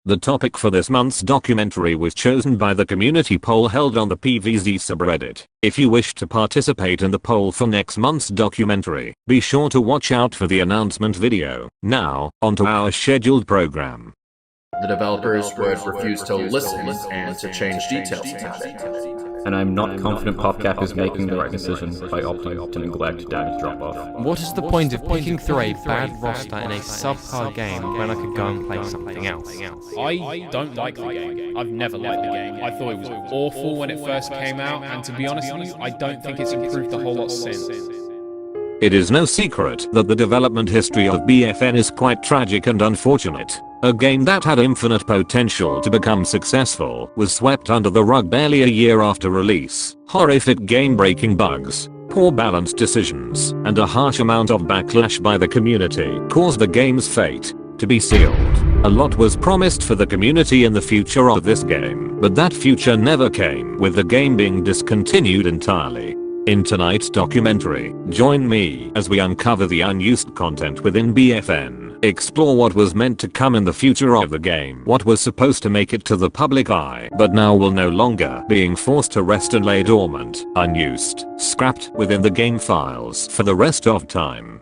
The topic for this month's documentary was chosen by the community poll held on the PVZ subreddit. If you wish to participate in the poll for next month's documentary, be sure to watch out for the announcement video. Now, onto our scheduled program. The developers would refuse to listen and to change details about it. And I'm not confident PopCap is making the right decision by opting to neglect damage drop-off. What is the point of picking through a bad roster in a subpar game when I could go and play something else? I don't like the game. I've never liked the game. I thought it was awful when it first came out, and to be honest with you, I don't think it's improved a whole lot since. It is no secret that the development history of BFN is quite tragic and unfortunate. A game that had infinite potential to become successful was swept under the rug barely a year after release. Horrific game-breaking bugs, poor balanced decisions, and a harsh amount of backlash by the community caused the game's fate to be sealed. A lot was promised for the community in the future of this game, but that future never came, with the game being discontinued entirely. In tonight's documentary, join me as we uncover the unused content within BFN, explore what was meant to come in the future of the game, what was supposed to make it to the public eye but now will no longer, being forced to rest and lay dormant, unused, scrapped within the game files for the rest of time.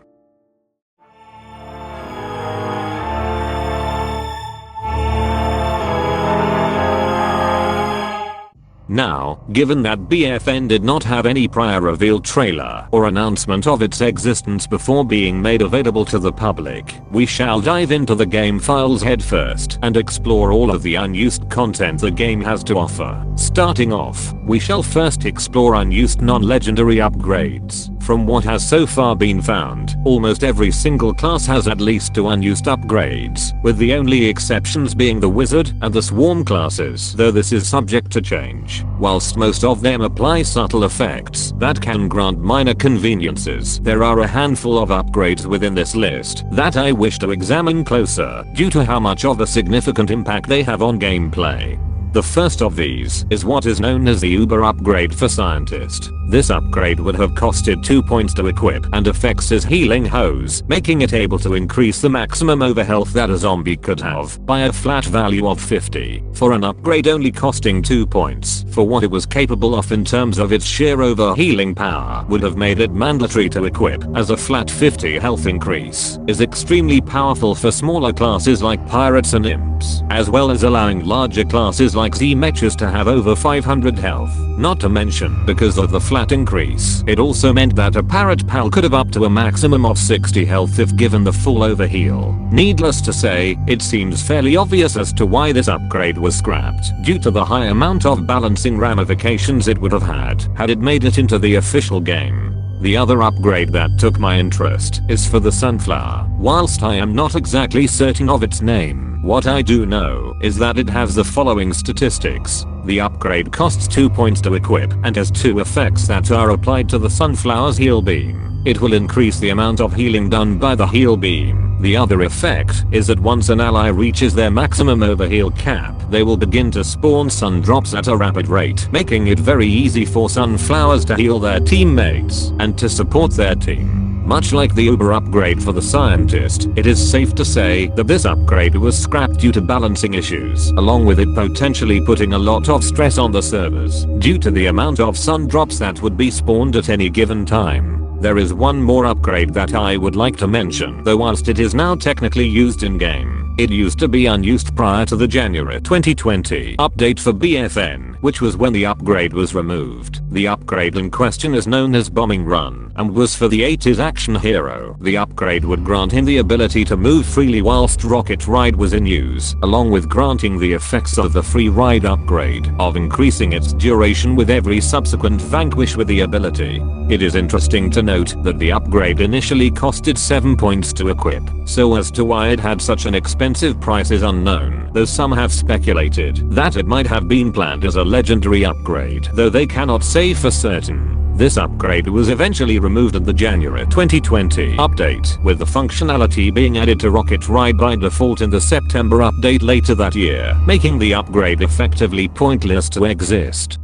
Now, given that BFN did not have any prior reveal trailer or announcement of its existence before being made available to the public, we shall dive into the game files headfirst and explore all of the unused content the game has to offer. Starting off, we shall first explore unused non-legendary upgrades. From what has so far been found, almost every single class has at least 2 unused upgrades, with the only exceptions being the wizard and the swarm classes, though this is subject to change. Whilst most of them apply subtle effects that can grant minor conveniences, there are a handful of upgrades within this list that I wish to examine closer due to how much of a significant impact they have on gameplay. The first of these is what is known as the Uber upgrade for Scientist. This upgrade would have costed 2 points to equip and affects his healing hose, making it able to increase the maximum overhealth that a zombie could have by a flat value of 50, for an upgrade only costing 2 points. For what it was capable of in terms of its sheer overhealing power would have made it mandatory to equip, as a flat 50 health increase is extremely powerful for smaller classes like pirates and imps, as well as allowing larger classes like Z-mechas to have over 500 health. Not to mention, because of the flat increase, it also meant that a parrot pal could have up to a maximum of 60 health if given the full overheal. Needless to say, it seems fairly obvious as to why this upgrade was scrapped, due to the high amount of balancing ramifications it would have had it made it into the official game. The other upgrade that took my interest is for the sunflower. Whilst I am not exactly certain of its name, what I do know is that it has the following statistics. The upgrade costs 2 points to equip and has 2 effects that are applied to the sunflower's heal beam. It will increase the amount of healing done by the heal beam. The other effect is that once an ally reaches their maximum overheal cap, they will begin to spawn sun drops at a rapid rate, making it very easy for sunflowers to heal their teammates and to support their team. Much like the Uber upgrade for the Scientist, it is safe to say that this upgrade was scrapped due to balancing issues, along with it potentially putting a lot of stress on the servers, due to the amount of sun drops that would be spawned at any given time. There is one more upgrade that I would like to mention, though whilst it is now technically used in-game, it used to be unused prior to the January 2020 update for BFN, which was when the upgrade was removed. The upgrade in question is known as Bombing Run, and was for the 80s action hero. The upgrade would grant him the ability to move freely whilst Rocket Ride was in use, along with granting the effects of the free ride upgrade, of increasing its duration with every subsequent vanquish with the ability. It is interesting to note that the upgrade initially costed 7 points to equip, so as to why it had such an expensive price is unknown, though some have speculated that it might have been planned as a legendary upgrade, though they cannot say for certain. This upgrade was eventually removed at the January 2020 update, with the functionality being added to Rocket Ride by default in the September update later that year, making the upgrade effectively pointless to exist.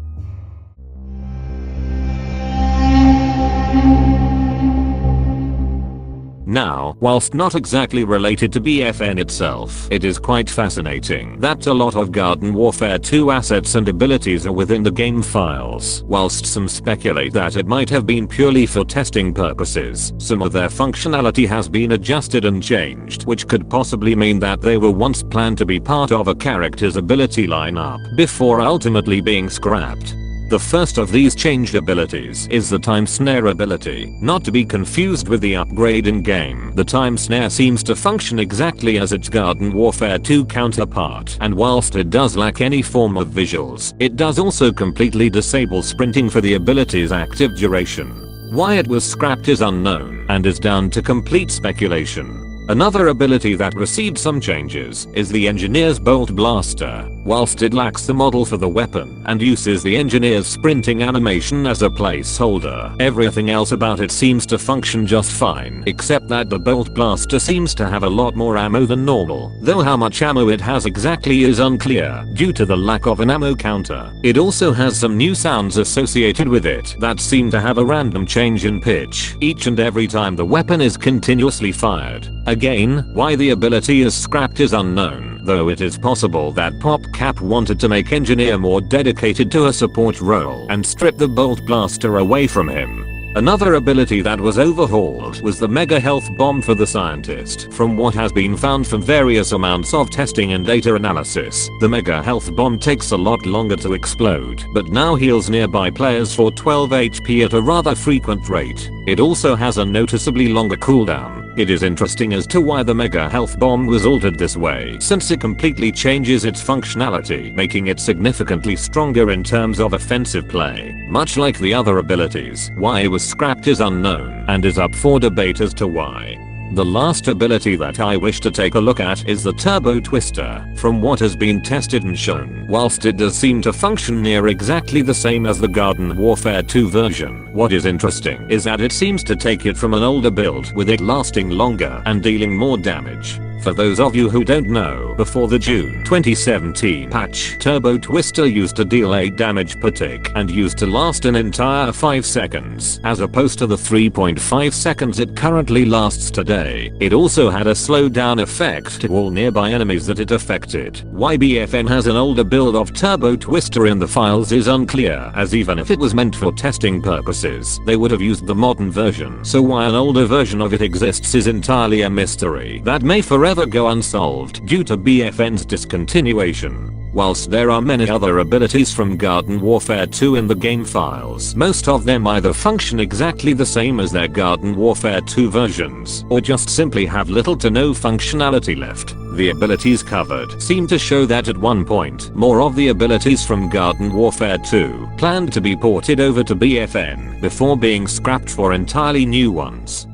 Now, whilst not exactly related to BFN itself, it is quite fascinating that a lot of Garden Warfare 2 assets and abilities are within the game files. Whilst some speculate that it might have been purely for testing purposes, some of their functionality has been adjusted and changed, which could possibly mean that they were once planned to be part of a character's ability lineup before ultimately being scrapped. The first of these changed abilities is the Time Snare ability, not to be confused with the upgrade in game. The Time Snare seems to function exactly as its Garden Warfare 2 counterpart, and whilst it does lack any form of visuals, it does also completely disable sprinting for the ability's active duration. Why it was scrapped is unknown, and is down to complete speculation. Another ability that received some changes is the Engineer's Bolt Blaster. Whilst it lacks the model for the weapon and uses the Engineer's sprinting animation as a placeholder, everything else about it seems to function just fine, except that the Bolt Blaster seems to have a lot more ammo than normal, though how much ammo it has exactly is unclear due to the lack of an ammo counter. It also has some new sounds associated with it that seem to have a random change in pitch each and every time the weapon is continuously fired. Again, why the ability is scrapped is unknown, though it is possible that PopCap wanted to make Engineer more dedicated to a support role and strip the Bolt Blaster away from him. Another ability that was overhauled was the Mega Health Bomb for the Scientist. From what has been found from various amounts of testing and data analysis, the Mega Health Bomb takes a lot longer to explode, but now heals nearby players for 12 HP at a rather frequent rate. It also has a noticeably longer cooldown. It is interesting as to why the Mega Health Bomb was altered this way, since it completely changes its functionality, making it significantly stronger in terms of offensive play. Much like the other abilities, why it was scrapped is unknown, and is up for debate as to why. The last ability that I wish to take a look at is the Turbo Twister. From what has been tested and shown, whilst it does seem to function near exactly the same as the Garden Warfare 2 version, what is interesting is that it seems to take it from an older build, with it lasting longer and dealing more damage. For those of you who don't know, before the June 2017 patch, Turbo Twister used to deal 8 damage per tick and used to last an entire 5 seconds, as opposed to the 3.5 seconds it currently lasts today. It also had a slowdown effect to all nearby enemies that it affected. Why BFN has an older build of Turbo Twister in the files is unclear, as even if it was meant for testing purposes, they would have used the modern version. So why an older version of it exists is entirely a mystery that may forever go unsolved due to BFN's discontinuation. Whilst there are many other abilities from Garden Warfare 2 in the game files, most of them either function exactly the same as their Garden Warfare 2 versions, or just simply have little to no functionality left. The abilities covered seem to show that at one point, more of the abilities from Garden Warfare 2 planned to be ported over to BFN before being scrapped for entirely new ones.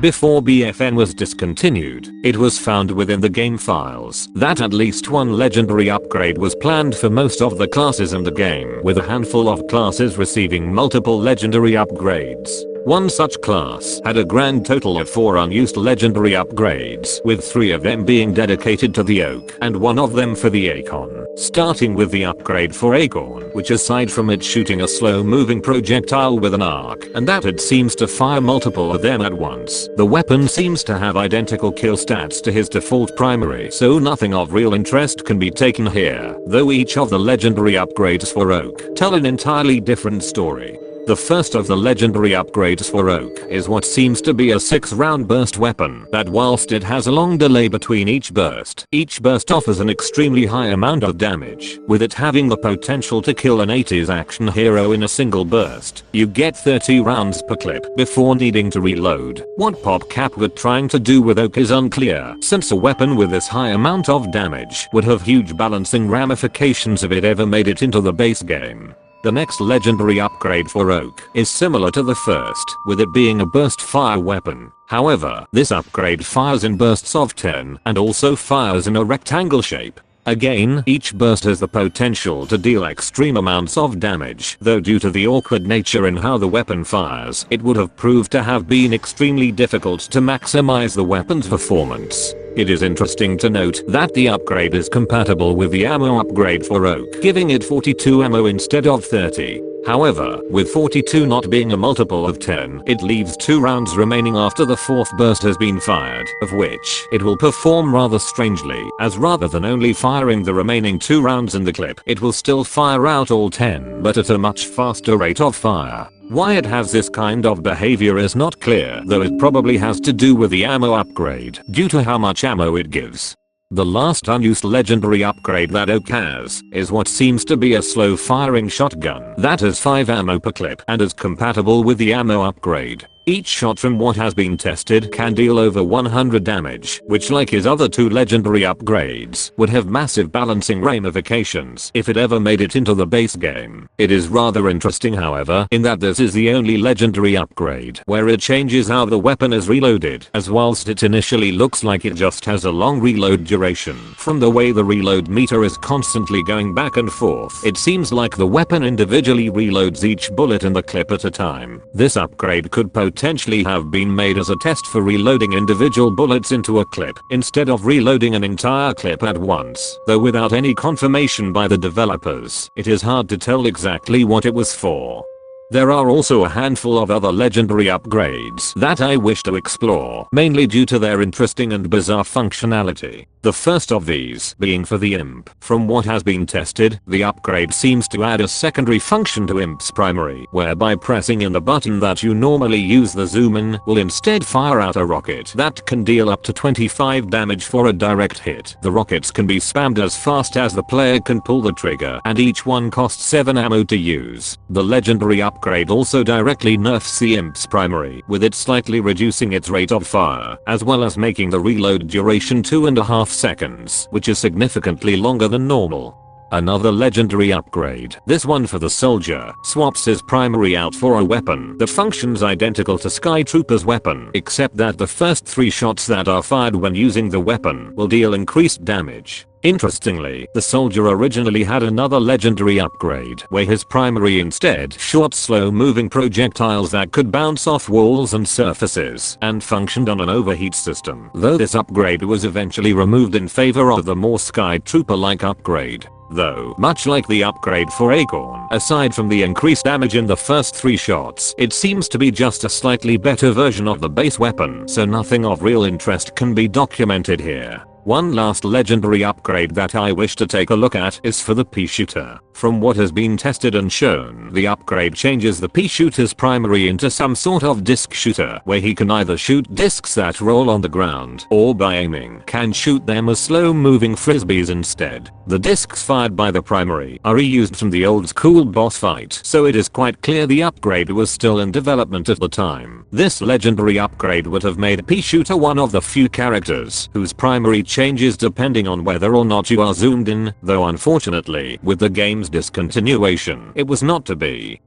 Before BFN was discontinued, it was found within the game files that at least one legendary upgrade was planned for most of the classes in the game, with a handful of classes receiving multiple legendary upgrades. One such class had a grand total of 4 unused legendary upgrades, with 3 of them being dedicated to the Oak and 1 of them for the Acorn. Starting with the upgrade for Acorn, which aside from it shooting a slow moving projectile with an arc, and that it seems to fire multiple of them at once, the weapon seems to have identical kill stats to his default primary, so nothing of real interest can be taken here, though each of the legendary upgrades for Oak tell an entirely different story. The first of the legendary upgrades for Oak is what seems to be a 6-round burst weapon that, whilst it has a long delay between each burst offers an extremely high amount of damage, with it having the potential to kill an 80s action hero in a single burst. You get 30 rounds per clip before needing to reload. What PopCap were trying to do with Oak is unclear, since a weapon with this high amount of damage would have huge balancing ramifications if it ever made it into the base game. The next legendary upgrade for Oak is similar to the first, with it being a burst fire weapon. However, this upgrade fires in bursts of 10 and also fires in a rectangle shape. Again, each burst has the potential to deal extreme amounts of damage, though due to the awkward nature in how the weapon fires, it would have proved to have been extremely difficult to maximize the weapon's performance. It is interesting to note that the upgrade is compatible with the ammo upgrade for Oak, giving it 42 ammo instead of 30. However, with 42 not being a multiple of 10, it leaves 2 rounds remaining after the 4th burst has been fired, of which it will perform rather strangely, as rather than only firing the remaining 2 rounds in the clip, it will still fire out all 10 but at a much faster rate of fire. Why it has this kind of behavior is not clear, though it probably has to do with the ammo upgrade, due to how much ammo it gives. The last unused legendary upgrade that Oak has is what seems to be a slow firing shotgun that has 5 ammo per clip and is compatible with the ammo upgrade. Each shot from what has been tested can deal over 100 damage, which like his other 2 legendary upgrades would have massive balancing ramifications if it ever made it into the base game. It is rather interesting however in that this is the only legendary upgrade where it changes how the weapon is reloaded, as whilst it initially looks like it just has a long reload duration. From the way the reload meter is constantly going back and forth, it seems like the weapon individually reloads each bullet in the clip at a time. This upgrade could potentially have been made as a test for reloading individual bullets into a clip instead of reloading an entire clip at once, though without any confirmation by the developers, it is hard to tell exactly what it was for. There are also a handful of other legendary upgrades that I wish to explore, mainly due to their interesting and bizarre functionality. The first of these being for the Imp. From what has been tested, the upgrade seems to add a secondary function to Imp's primary, whereby pressing in the button that you normally use the zoom in will instead fire out a rocket that can deal up to 25 damage for a direct hit. The rockets can be spammed as fast as the player can pull the trigger, and each one costs 7 ammo to use. The legendary upgrade also directly nerfs the Imp's primary, with it slightly reducing its rate of fire, as well as making the reload duration 2.5 seconds, which is significantly longer than normal. Another legendary upgrade, this one for the soldier, swaps his primary out for a weapon that functions identical to Sky Trooper's weapon, except that the first 3 shots that are fired when using the weapon will deal increased damage. Interestingly, the soldier originally had another legendary upgrade where his primary instead shot slow-moving projectiles that could bounce off walls and surfaces and functioned on an overheat system, though this upgrade was eventually removed in favor of the more Sky Trooper-like upgrade. Though, much like the upgrade for Acorn, aside from the increased damage in the first 3 shots, it seems to be just a slightly better version of the base weapon, so nothing of real interest can be documented here. One last legendary upgrade that I wish to take a look at is for the pea shooter. From what has been tested and shown, the upgrade changes the pea shooter's primary into some sort of disc shooter, where he can either shoot discs that roll on the ground, or by aiming, can shoot them as slow-moving frisbees instead. The discs fired by the primary are reused from the old school boss fight, so it is quite clear the upgrade was still in development at the time. This legendary upgrade would have made pea shooter one of the few characters whose primary changes depending on whether or not you are zoomed in, though unfortunately, with the game's discontinuation, it was not to be.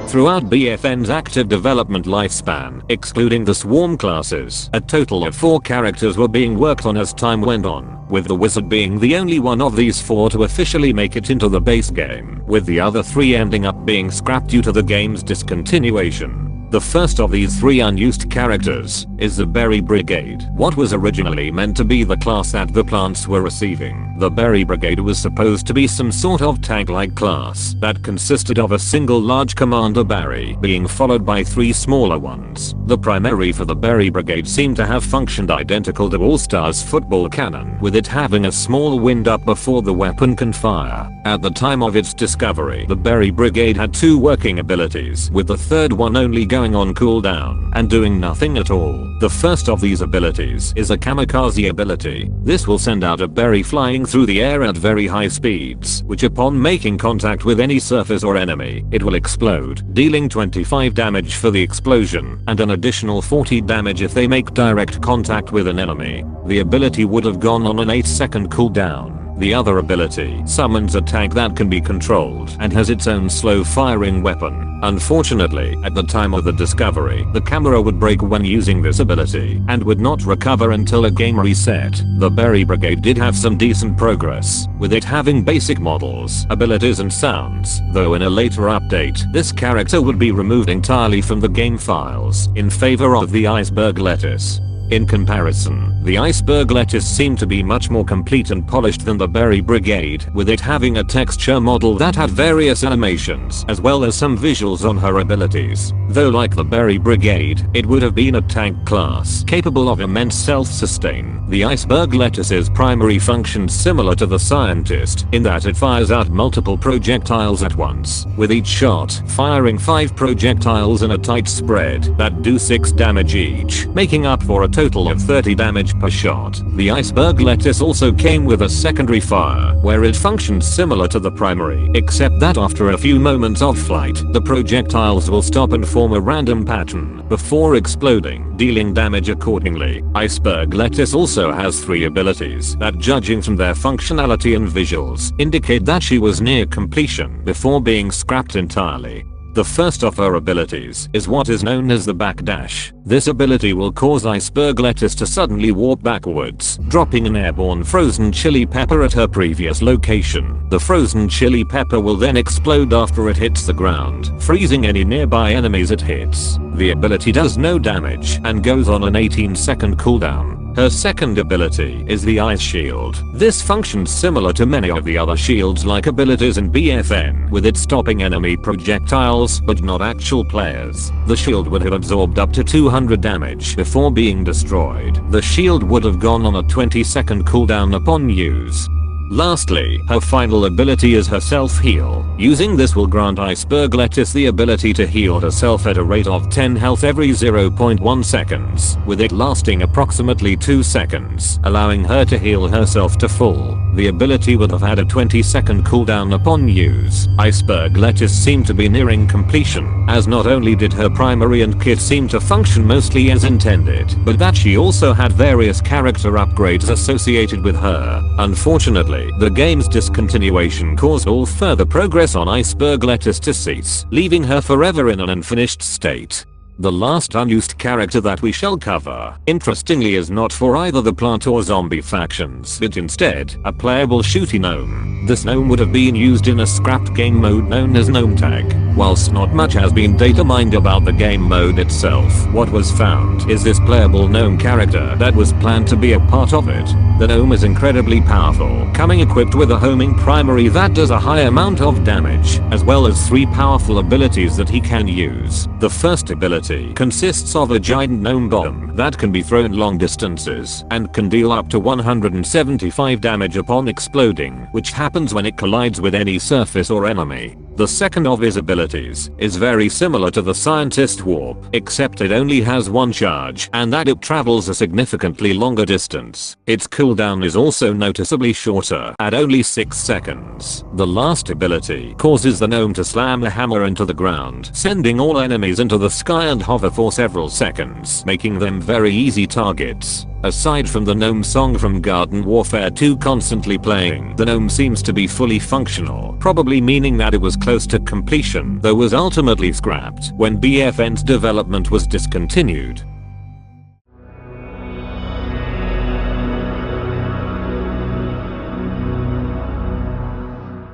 Throughout BFN's active development lifespan, excluding the swarm classes, a total of 4 characters were being worked on as time went on, with the wizard being the only one of these 4 to officially make it into the base game, with the other 3 ending up being scrapped due to the game's discontinuation. The first of these 3 unused characters is the Berry Brigade, what was originally meant to be the class that the plants were receiving. The Berry Brigade was supposed to be some sort of tank-like class that consisted of a single large commander Barry being followed by 3 smaller ones. The primary for the Berry Brigade seemed to have functioned identical to All-Star's football cannon, with it having a small wind-up before the weapon can fire. At the time of its discovery, the Berry Brigade had 2 working abilities, with the third one only going on cooldown and doing nothing at all. The first of these abilities is a kamikaze ability. This will send out a berry flying through the air at very high speeds, which upon making contact with any surface or enemy, it will explode, dealing 25 damage for the explosion and an additional 40 damage if they make direct contact with an enemy. The ability would have gone on an 8-second cooldown. The other ability summons a tank that can be controlled and has its own slow firing weapon. Unfortunately, at the time of the discovery, the camera would break when using this ability and would not recover until a game reset. The Berry Brigade did have some decent progress, with it having basic models, abilities and sounds, though in a later update, this character would be removed entirely from the game files in favor of the iceberg lettuce. In comparison, the iceberg lettuce seemed to be much more complete and polished than the Berry Brigade, with it having a texture model that had various animations as well as some visuals on her abilities. Though like the Berry Brigade, it would have been a tank class capable of immense self-sustain. The iceberg lettuce's primary functions similar to the scientist in that it fires out multiple projectiles at once, with each shot firing 5 projectiles in a tight spread that do 6 damage each, making up for a total of 30 damage per shot. The iceberg lettuce also came with a secondary fire, where it functions similar to the primary, except that after a few moments of flight, the projectiles will stop and form a random pattern before exploding, dealing damage accordingly. Iceberg lettuce also has 3 abilities that, judging from their functionality and visuals, indicate that she was near completion before being scrapped entirely. The first of her abilities is what is known as the backdash. This ability will cause iceberg lettuce to suddenly warp backwards, dropping an airborne frozen chili pepper at her previous location. The frozen chili pepper will then explode after it hits the ground, freezing any nearby enemies it hits. The ability does no damage and goes on an 18-second cooldown. Her second ability is the Ice Shield. This functions similar to many of the other shields-like abilities in BFN, with it stopping enemy projectiles but not actual players. The shield would have absorbed up to 200 damage before being destroyed. The shield would have gone on a 20-second cooldown upon use. Lastly, her final ability is her self-heal. Using this will grant iceberg lettuce the ability to heal herself at a rate of 10 health every 0.1 seconds, with it lasting approximately 2 seconds, allowing her to heal herself to full. The ability would have had a 20-second cooldown upon use. Iceberg lettuce seemed to be nearing completion, as not only did her primary and kit seem to function mostly as intended, but that she also had various character upgrades associated with her. Unfortunately, the game's discontinuation caused all further progress on iceberg lettuce to cease, leaving her forever in an unfinished state. The last unused character that we shall cover, interestingly, is not for either the plant or zombie factions, but instead, a playable shooty gnome. This gnome would have been used in a scrapped game mode known as Gnome Tag. Whilst not much has been data mined about the game mode itself, what was found is this playable gnome character that was planned to be a part of it. The gnome is incredibly powerful, coming equipped with a homing primary that does a high amount of damage, as well as 3 powerful abilities that he can use. The first ability consists of a giant gnome bomb that can be thrown long distances and can deal up to 175 damage upon exploding, which happens when it collides with any surface or enemy. The second of his abilities is very similar to the Scientist Warp, except it only has 1 charge and that it travels a significantly longer distance. Its cooldown is also noticeably shorter, at only 6 seconds. The last ability causes the gnome to slam a hammer into the ground, sending all enemies into the sky and hover for several seconds, making them very easy targets. Aside from the gnome song from Garden Warfare 2 constantly playing, the gnome seems to be fully functional, probably meaning that it was close to completion, though was ultimately scrapped when BFN's development was discontinued.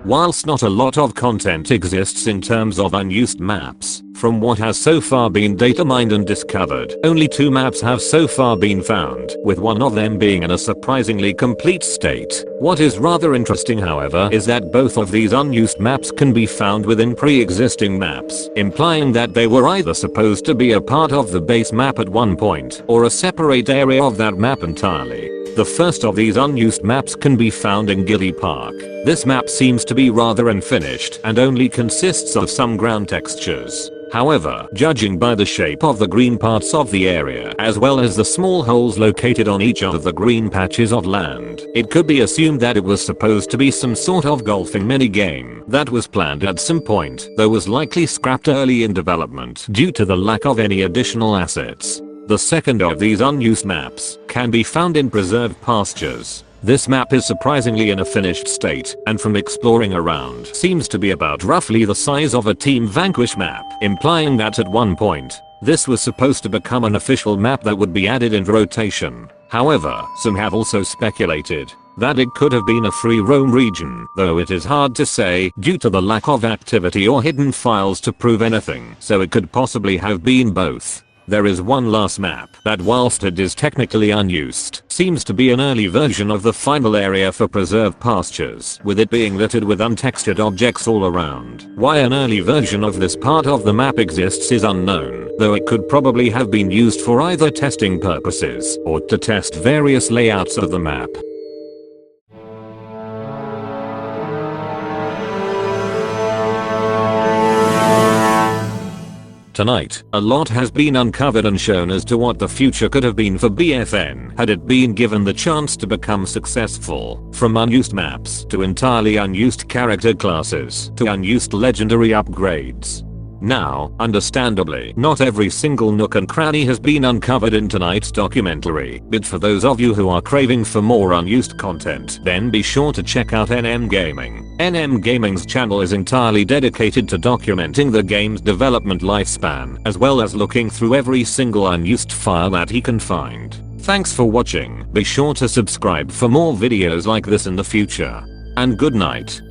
Whilst not a lot of content exists in terms of unused maps, from what has so far been data mined and discovered, only 2 maps have so far been found, with one of them being in a surprisingly complete state. What is rather interesting, however, is that both of these unused maps can be found within pre-existing maps, implying that they were either supposed to be a part of the base map at one point, or a separate area of that map entirely. The first of these unused maps can be found in Giddy Park. This map seems to be rather unfinished and only consists of some ground textures. However, judging by the shape of the green parts of the area as well as the small holes located on each of the green patches of land, it could be assumed that it was supposed to be some sort of golfing minigame that was planned at some point, though was likely scrapped early in development due to the lack of any additional assets. The second of these unused maps can be found in preserved pastures. This map is surprisingly in a finished state, and from exploring around seems to be about roughly the size of a Team Vanquish map, implying that at one point, this was supposed to become an official map that would be added in rotation. However, some have also speculated that it could have been a free roam region, though it is hard to say due to the lack of activity or hidden files to prove anything, so it could possibly have been both. There is one last map that, whilst it is technically unused, seems to be an early version of the final area for preserved pastures, with it being littered with untextured objects all around. Why an early version of this part of the map exists is unknown, though it could probably have been used for either testing purposes or to test various layouts of the map. Tonight, a lot has been uncovered and shown as to what the future could have been for BFN had it been given the chance to become successful. From unused maps to entirely unused character classes to unused legendary upgrades. Now, understandably, not every single nook and cranny has been uncovered in tonight's documentary, but for those of you who are craving for more unused content, then be sure to check out NM Gaming. NM Gaming's channel is entirely dedicated to documenting the game's development lifespan, as well as looking through every single unused file that he can find. Thanks for watching, be sure to subscribe for more videos like this in the future. And good night.